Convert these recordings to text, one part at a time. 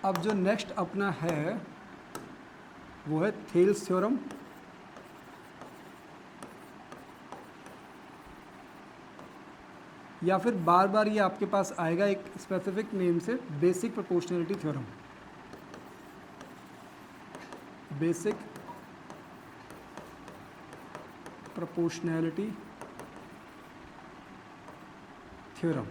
अब जो नेक्स्ट अपना है वो है थेल्स थ्योरम। या फिर बार बार ये आपके पास आएगा एक स्पेसिफिक नेम से, basic proportionality theorem. Basic proportionality theorem.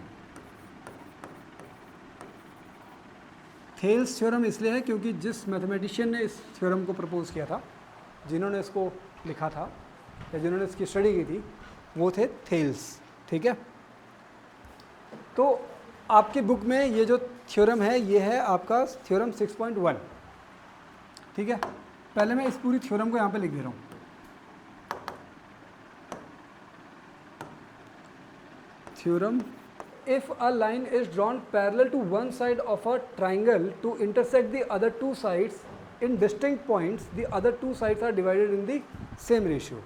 Thales theorem इसलिए है क्योंकि जिस मैथमेटिशियन ने इस थ्योरम को प्रपोज किया था, जिन्होंने इसको लिखा था या जिन्होंने इसकी स्टडी की थी, वो थे थेल्स। ठीक है, तो आपकी बुक में ये जो थ्योरम है ये है आपका थ्योरम 6.1। ठीक है, पहले मैं इस पूरी थ्योरम को यहाँ पे लिख दे रहा हूँ। Theorem, if a line is drawn parallel to one side of a triangle to intersect the other two sides in distinct points, the other two sides are divided in the same ratio।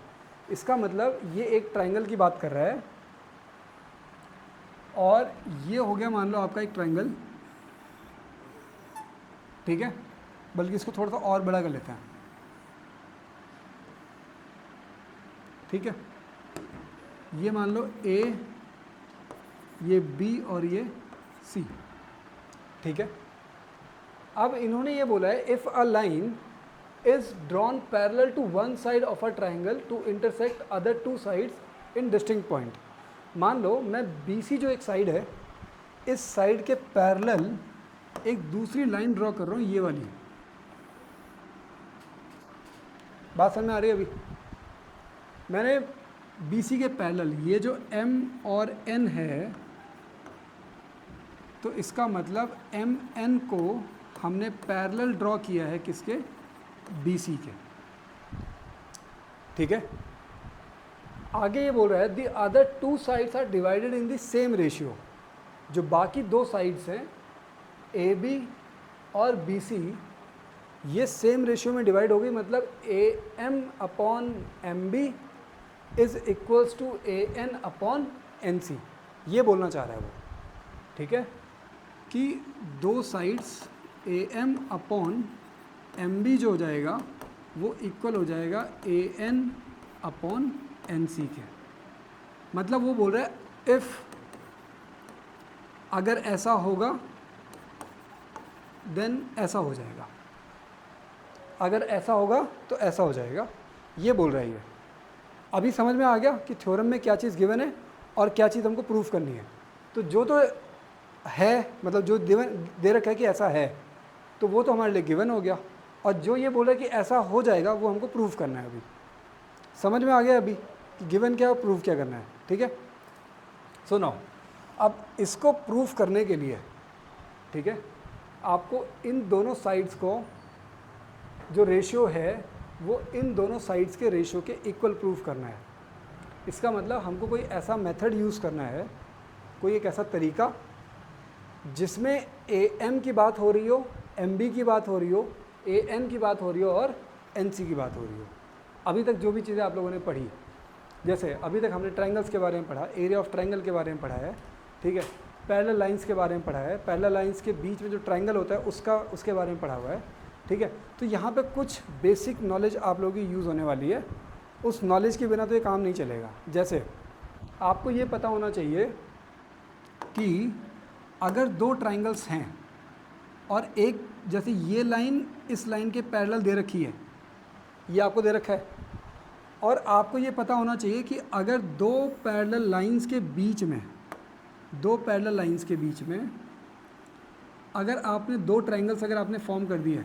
इसका मतलब ये एक triangle की बात कर रहा है और ये हो गया मान लो आपका एक ट्राइंगल। ठीक है, बल्कि इसको थोड़ा सा और बड़ा कर लेते हैं। ठीक है, ये मान लो ए, ये बी और ये सी। ठीक है, अब इन्होंने ये बोला है if a line is drawn parallel to one side of a triangle to intersect other two sides in distinct point. मान लो मैं बी सी जो एक साइड है, इस साइड के पैरेलल एक दूसरी लाइन ड्रॉ कर रहा हूँ, ये वाली। बात समझ में आ रही है? अभी मैंने बी सी के पैरेलल ये जो एम और एन है, तो इसका मतलब एम एन को हमने पैरेलल ड्रॉ किया है किसके? बी सी के। ठीक है, आगे ये बोल रहा है the other two sides are divided in the same ratio. जो बाकी दो साइड्स हैं ए बी और बी सी, ये सेम रेशियो में डिवाइड हो गई। मतलब A M upon M B is equals to A N upon N C, ये बोलना चाह रहा है वो। ठीक है, कि दो sides A M upon M B जो हो जाएगा वो इक्वल हो जाएगा A N upon N C के। मतलब वो बोल रहा है इफ़ अगर ऐसा होगा देन ऐसा हो जाएगा, अगर ऐसा होगा तो ऐसा हो जाएगा, ये बोल रहा है ये। अभी समझ में आ गया कि थ्योरम में क्या चीज़ गिवन है और क्या चीज़ हमको प्रूफ करनी है। तो जो तो है, मतलब जो दे रखा है कि ऐसा है, तो वो तो हमारे लिए गिवन हो गया, और जो ये बोल रहा है कि ऐसा हो जाएगा वो हमको प्रूफ करना है। अभी समझ में आ गया अभी कि गिवन क्या है और प्रूफ क्या करना है। ठीक है, सो नाउ अब इसको प्रूफ करने के लिए, ठीक है, आपको इन दोनों साइड्स को जो रेशियो है वो इन दोनों साइड्स के रेशियो के इक्वल प्रूफ करना है। इसका मतलब हमको कोई ऐसा मेथड यूज़ करना है, कोई एक ऐसा तरीका जिसमें ए एम की बात हो रही हो, एम बी की बात हो रही हो, ए एन की बात हो रही हो और एन सी की बात हो रही हो। अभी तक जो भी चीज़ें आप लोगों ने पढ़ी, जैसे अभी तक हमने ट्रायंगल्स के बारे में पढ़ा, एरिया ऑफ ट्रायंगल के बारे में पढ़ा है। ठीक है, पैरेलल लाइंस के बारे में पढ़ा है, पैरेलल लाइंस के बीच में जो ट्रायंगल होता है उसके बारे में पढ़ा हुआ है। ठीक है, तो यहाँ पे कुछ बेसिक नॉलेज आप लोगों की यूज़ होने वाली है। उस नॉलेज के बिना तो ये काम नहीं चलेगा। जैसे आपको ये पता होना चाहिए कि अगर दो ट्रायंगल्स हैं और एक, जैसे ये लाइन इस लाइन के पैरेलल दे रखी है, ये आपको दे रखा है, और आपको ये पता होना चाहिए कि अगर दो पैरेलल लाइंस के बीच में, दो पैरेलल लाइंस के बीच में अगर आपने दो ट्रायंगल्स अगर आपने फॉर्म कर दिए,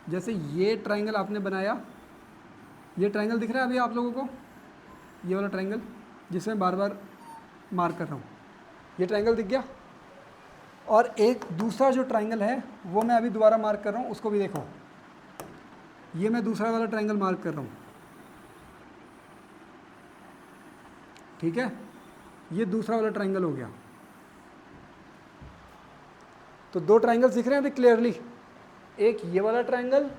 जैसे ये ट्रायंगल आपने बनाया, ये ट्रायंगल दिख रहा है अभी आप लोगों को, ये वाला ट्रायंगल जिसे मैं बार बार मार्क कर रहा हूँ, ये ट्रायंगल दिख गया। और एक दूसरा जो ट्रायंगल है वो मैं अभी दोबारा मार्क कर रहा हूँ, उसको भी देखो, ये मैं दूसरा वाला ट्रायंगल मार्क कर रहा हूँ। ठीक है, ये दूसरा वाला ट्रायंगल हो गया। तो दो ट्रायंगल्स दिख रहे हैं अभी क्लियरली, एक ये वाला ट्रायंगल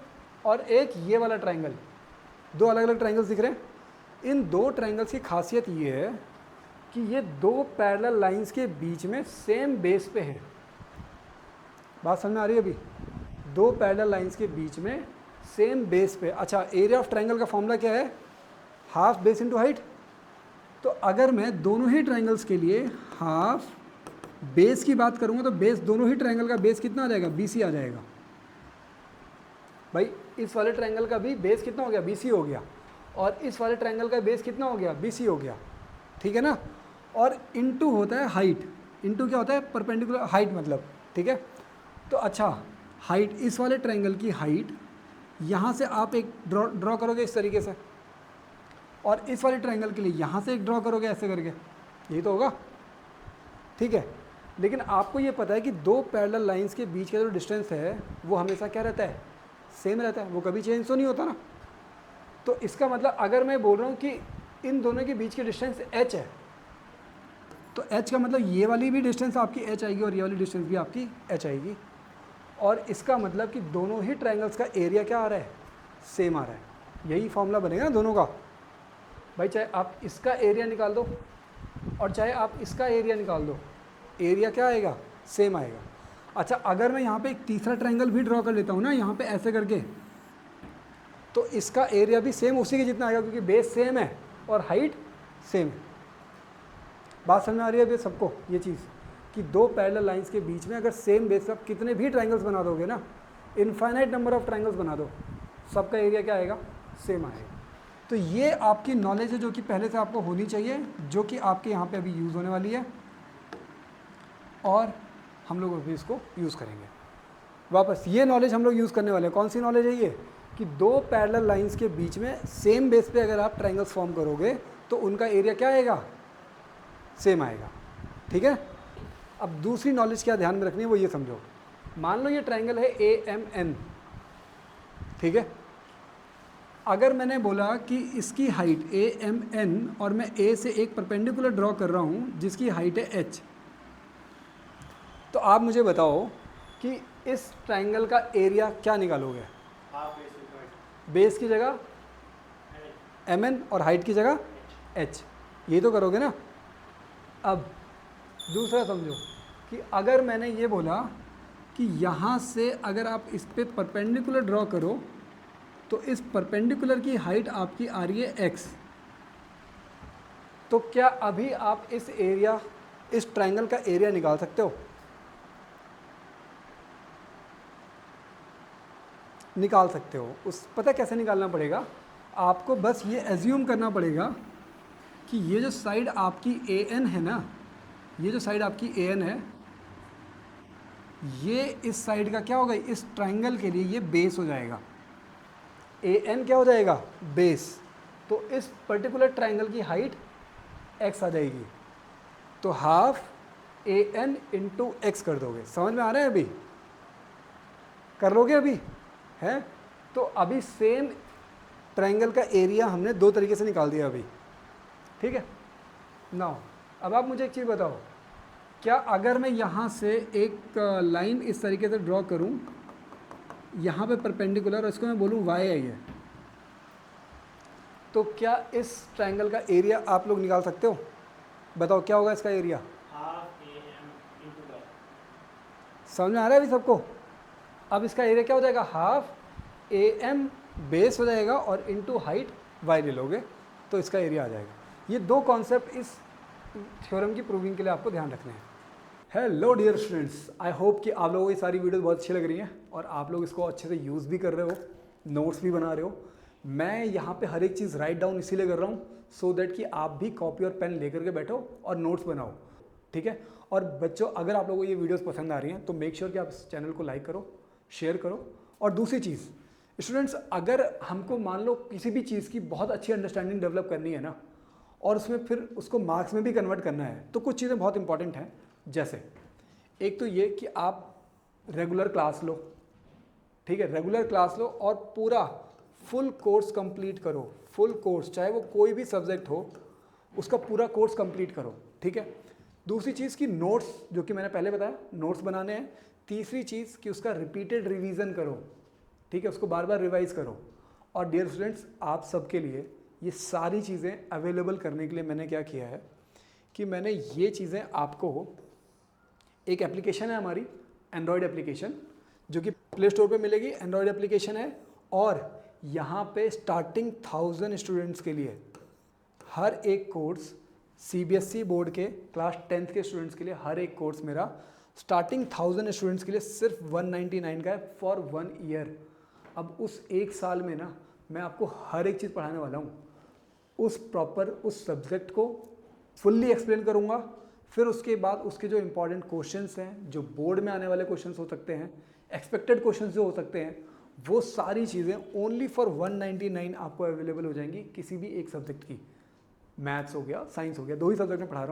और एक ये वाला ट्रायंगल, दो अलग अलग ट्रायंगल्स दिख रहे हैं। इन दो ट्रायंगल्स की खासियत ये है कि ये दो पैरेलल लाइंस के बीच में सेम बेस पे हैं। बात समझ में आ रही है अभी? दो पैरेलल लाइंस के बीच में सेम बेस पे, अच्छा एरिया ऑफ ट्रायंगल का फॉर्मूला क्या है, हाफ बेस इंटू हाइट। तो अगर मैं दोनों ही ट्रायंगल्स के लिए हाफ बेस की बात करूंगा तो बेस, दोनों ही ट्रायंगल का बेस कितना आ जाएगा, BC आ जाएगा। भाई इस वाले ट्रायंगल का भी बेस कितना हो गया, BC हो गया, और इस वाले ट्रायंगल का बेस कितना हो गया, BC हो गया, ठीक है ना। और इनटू होता है हाइट, इनटू क्या होता है, परपेंडिकुलर हाइट मतलब, ठीक है। तो अच्छा हाइट, इस वाले ट्रायंगल की हाइट यहाँ से आप एक ड्रॉ करोगे इस तरीके से, और इस वाले ट्रायंगल के लिए यहाँ से एक ड्रॉ करोगे ऐसे करके, यही तो होगा, ठीक है। लेकिन आपको ये पता है कि दो पैरेलल लाइंस के बीच का जो डिस्टेंस है वो हमेशा क्या रहता है, सेम रहता है, वो कभी चेंज तो नहीं होता ना। तो इसका मतलब अगर मैं बोल रहा हूँ कि इन दोनों के बीच की डिस्टेंस h है, तो h का मतलब ये वाली भी डिस्टेंस आपकी h आएगी और ये वाली डिस्टेंस भी आपकी h आएगी। और इसका मतलब कि दोनों ही ट्रायंगल्स का एरिया क्या आ रहा है, सेम आ रहा है। यही फॉर्मूला बनेगा ना दोनों का। भाई चाहे आप इसका एरिया निकाल दो और चाहे आप इसका एरिया निकाल दो, एरिया क्या आएगा, सेम आएगा। अच्छा अगर मैं यहाँ पे एक तीसरा ट्रायंगल भी ड्रॉ कर लेता हूँ ना, यहाँ पे ऐसे करके, तो इसका एरिया भी सेम उसी के जितना आएगा, क्योंकि बेस सेम है और हाइट सेम है। बात समझ में आ रही है अभी सबको ये चीज़, कि दो पैरेलल लाइंस के बीच में अगर सेम बेस, आप कितने भी ट्रायंगल्स बना दोगे ना, इनफाइनाइट नंबर ऑफ ट्रायंगल्स बना दो, सबका एरिया क्या आएगा, सेम आएगा। तो ये आपकी नॉलेज है जो कि पहले से आपको होनी चाहिए, जो कि आपके यहाँ पे अभी यूज़ होने वाली है, और हम लोग अभी इसको यूज़ करेंगे। वापस ये नॉलेज हम लोग यूज़ करने वाले हैं। कौन सी नॉलेज है ये, कि दो पैरेलल लाइंस के बीच में सेम बेस पे अगर आप ट्रायंगल्स फॉर्म करोगे तो उनका एरिया क्या आएगा, सेम आएगा, ठीक है। अब दूसरी नॉलेज क्या ध्यान में रखनी है वो ये समझो। मान लो ये ट्रायंगल है AMN, ठीक है। अगर मैंने बोला कि इसकी हाइट AMN और मैं A से एक परपेंडिकुलर ड्रॉ कर रहा हूँ जिसकी हाइट है H, तो आप मुझे बताओ कि इस ट्रायंगल का एरिया क्या निकालोगे, बेस की जगह MN और हाइट की जगह H, यही तो करोगे ना। अब दूसरा समझो कि अगर मैंने ये बोला कि यहाँ से अगर आप इस पे परपेंडिकुलर ड्रॉ करो तो इस परपेंडिकुलर की हाइट आपकी आ रही है x, तो क्या अभी आप इस एरिया, इस ट्रायंगल का एरिया निकाल सकते हो, निकाल सकते हो। उस पता कैसे निकालना पड़ेगा, आपको बस ये एज्यूम करना पड़ेगा कि ये जो साइड आपकी AN है ना, ये जो साइड आपकी AN है, ये इस साइड का क्या होगा, इस ट्रायंगल के लिए ये बेस हो जाएगा। AN क्या हो जाएगा, बेस। तो इस पर्टिकुलर ट्रायंगल की हाइट x आ जाएगी, तो हाफ AN इंटू एक्स कर दोगे। समझ में आ रहा है अभी, कर लोगे अभी है। तो अभी सेम ट्रायंगल का एरिया हमने दो तरीके से निकाल दिया अभी, ठीक है। नाउ अब आप मुझे एक चीज़ बताओ, क्या अगर मैं यहाँ से एक लाइन इस तरीके से ड्रॉ करूँ यहाँ पे परपेंडिकुलर, और इसको मैं बोलूँ y है ये, तो क्या इस ट्रायंगल का एरिया आप लोग निकाल सकते हो, बताओ क्या होगा इसका एरिया, समझ में आ रहा है अभी सबको। अब इसका एरिया क्या हो जाएगा, हाफ AM बेस हो जाएगा और इनटू हाइट y ले लोगे तो इसका एरिया आ जाएगा। ये दो कॉन्सेप्ट इस थ्योरम की प्रूविंग के लिए आपको ध्यान रखने हैं। Hello dear students, I hope कि आप लोगों को ये सारी वीडियो बहुत अच्छी लग रही हैं और आप लोग इसको अच्छे से यूज़ भी कर रहे हो, नोट्स भी बना रहे हो। मैं यहाँ पे हर एक चीज़ राइट डाउन इसीलिए कर रहा हूँ सो दैट कि आप भी कॉपी और पेन लेकर के बैठो और नोट्स बनाओ, ठीक है। और बच्चों, अगर आप लोगों को ये वीडियोस पसंद आ रही हैं तो मेक श्योर कि आप इस चैनल को लाइक करो, शेयर करो। और दूसरी चीज़ स्टूडेंट्स, अगर हमको मान लो किसी भी चीज़ की बहुत अच्छी अंडरस्टैंडिंग डेवलप करनी है ना, और उसमें फिर उसको मार्क्स में भी कन्वर्ट करना है, तो कुछ चीज़ें बहुत इंपॉर्टेंट हैं। जैसे एक तो ये कि आप रेगुलर क्लास लो, ठीक है, रेगुलर क्लास लो और पूरा फुल कोर्स कंप्लीट करो। फुल कोर्स, चाहे वो कोई भी सब्जेक्ट हो, उसका पूरा कोर्स कंप्लीट करो, ठीक है। दूसरी चीज़ कि नोट्स, जो कि मैंने पहले बताया, नोट्स बनाने हैं। तीसरी चीज़ कि उसका रिपीटेड रिवीजन करो, ठीक है, उसको बार बार रिवाइज करो। और डियर स्टूडेंट्स, आप सबके लिए ये सारी चीज़ें अवेलेबल करने के लिए मैंने क्या किया है कि मैंने ये चीज़ें आपको, एक एप्लीकेशन है हमारी एंड्रॉयड एप्लीकेशन, जो कि प्ले स्टोर पे मिलेगी, एंड्रॉयड एप्लीकेशन है। और यहाँ पे स्टार्टिंग 1000 स्टूडेंट्स के लिए हर एक कोर्स, सीबीएसई बोर्ड के क्लास 10th के स्टूडेंट्स के लिए हर एक कोर्स मेरा स्टार्टिंग 1000 स्टूडेंट्स के लिए सिर्फ 199 का है फॉर 1 ईयर। अब उस एक साल में ना मैं आपको हर एक चीज़ पढ़ाने वाला हूँ, उस सब्जेक्ट को फुल्ली एक्सप्लेन करूँगा। फिर उसके बाद उसके जो इंपॉर्टेंट क्वेश्चंस हैं, जो बोर्ड में आने वाले क्वेश्चंस हो सकते हैं, एक्सपेक्टेड क्वेश्चंस जो हो सकते हैं, वो सारी चीज़ें ओनली फॉर 199 आपको अवेलेबल हो जाएंगी किसी भी एक सब्जेक्ट की। मैथ्स हो गया, साइंस हो गया, 2 ही सब्जेक्ट में पढ़ा रहा